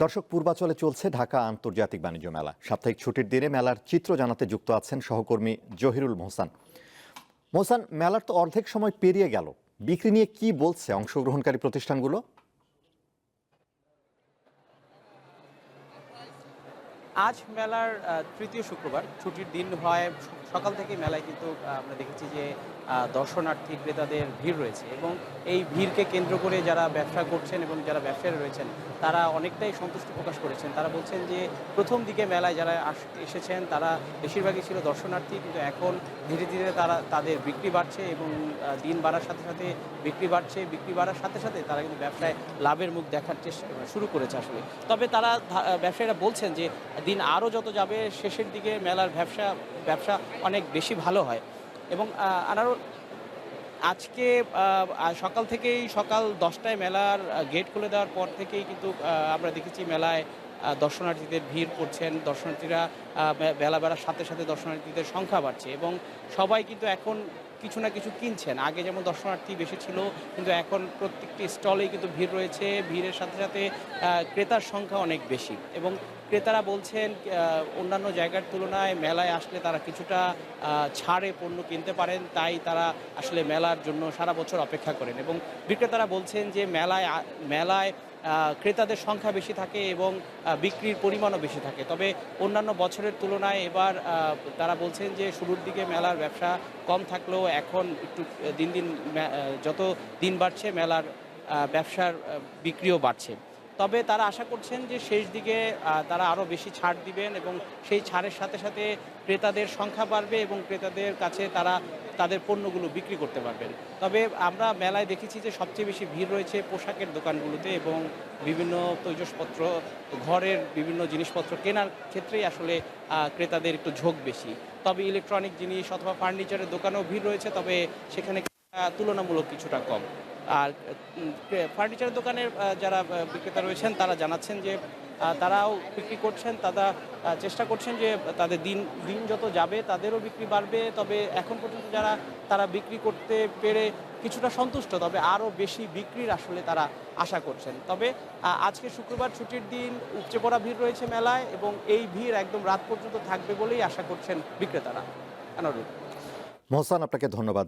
দর্শক, পূর্বাচলে চলছে ঢাকা আন্তর্জাতিক বাণিজ্য মেলা। সাপ্তাহিক ছুটির দিনে মেলার চিত্র জানাতে যুক্ত আছেন সহকর্মী জহিরুল মোহসান। মোহসান, মেলার তো অর্ধেক সময় পেরিয়ে গেল, বিক্রি নিয়ে কি বলছে অংশগ্রহণকারী প্রতিষ্ঠানগুলো? আজ মেলার তৃতীয় শুক্রবার, ছুটির দিন হয়। সকাল থেকে মেলায় কিন্তু আমরা দেখেছি যে দর্শনার্থী ক্রেতাদের ভিড় রয়েছে এবং এই ভিড়কে কেন্দ্র করে যারা ব্যবসা করছেন এবং যারা ব্যবসায়ী রয়েছেন তারা অনেকটাই সন্তুষ্টি প্রকাশ করেছেন। তারা বলছেন যে প্রথম দিকে মেলায় যারা এসেছেন তারা বেশিরভাগই ছিল দর্শনার্থী, কিন্তু এখন ধীরে ধীরে তারা তাদের বিক্রি বাড়ছে এবং দিন বাড়ার সাথে সাথে বিক্রি বাড়ছে। বিক্রি বাড়ার সাথে সাথে তারা কিন্তু ব্যবসায় লাভের মুখ দেখার চেষ্টা শুরু করেছে আসলে। তবে তারা ব্যবসায়ীরা বলছেন যে দিন আরও যত যাবে শেষের দিকে মেলার ব্যবসা অনেক বেশি ভালো হয়। এবং আনারও আজকে সকাল থেকেই সকাল 10টায় মেলার গেট খুলে দেওয়ার পর থেকেই কিন্তু আমরা দেখেছি মেলায় দর্শনার্থীদের ভিড় করছেন। দর্শনার্থীরা বেলা বাড়ার সাথে সাথে দর্শনার্থীদের সংখ্যা বাড়ছে এবং সবাই কিন্তু এখন কিছু না কিছু কিনছেন। আগে যেমন দর্শনার্থী বেশি ছিল, কিন্তু এখন প্রত্যেকটি স্টলেই কিন্তু ভিড় রয়েছে। ভিড়ের সাথে সাথে ক্রেতার সংখ্যা অনেক বেশি এবং ক্রেতারা বলছেন অন্যান্য জায়গার তুলনায় মেলায় আসলে তারা কিছুটা ছাড়ে পণ্য কিনতে পারেন, তাই তারা আসলে মেলার জন্য সারা বছর অপেক্ষা করেন। এবং বিক্রেতারা বলছেন যে মেলায় ক্রেতাদের সংখ্যা বেশি থাকে এবং বিক্রির পরিমাণও বেশি থাকে। তবে অন্যান্য বছরের তুলনায় এবার তারা বলছেন যে শুরুর দিকে মেলার ব্যবসা কম থাকলেও এখন একটু দিন দিন যত দিন বাড়ছে মেলার ব্যবসার বিক্রিও বাড়ছে। তবে তারা আশা করছেন যে শেষ দিকে তারা আরও বেশি ছাড় দিবেন এবং সেই ছাড়ের সাথে সাথে ক্রেতাদের সংখ্যা বাড়বে এবং ক্রেতাদের কাছে তারা তাদের পণ্যগুলো বিক্রি করতে পারবেন। তবে আমরা মেলায় দেখেছি যে সবচেয়ে বেশি ভিড় রয়েছে পোশাকের দোকানগুলোতে এবং বিভিন্ন তৈজসপত্র, ঘরের বিভিন্ন জিনিসপত্র কেনার ক্ষেত্রেই আসলে ক্রেতাদের একটু ঝোঁক বেশি। তবে ইলেকট্রনিক জিনিস অথবা ফার্নিচারের দোকানেও ভিড় রয়েছে, তবে সেখানে তুলনামূলক কিছুটা কম। আর ফার্নিচারের দোকানের যারা বিক্রেতা রয়েছেন তারা জানাচ্ছেন যে তারাও বিক্রি করছেন, তারা চেষ্টা করছেন যে তাদের দিন দিন যত যাবে তাদেরও বিক্রি বাড়বে। তবে এখন পর্যন্ত তারা বিক্রি করতে পেরে কিছুটা সন্তুষ্ট, তবে আরও বেশি বিক্রির আসলে তারা আশা করছেন। তবে আজকে শুক্রবার ছুটির দিন, উপচে পড়া ভিড় রয়েছে মেলায় এবং এই ভিড় একদম রাত পর্যন্ত থাকবে বলেই আশা করছেন বিক্রেতারা। আনারুল। মোহসান, আপনাকে ধন্যবাদ।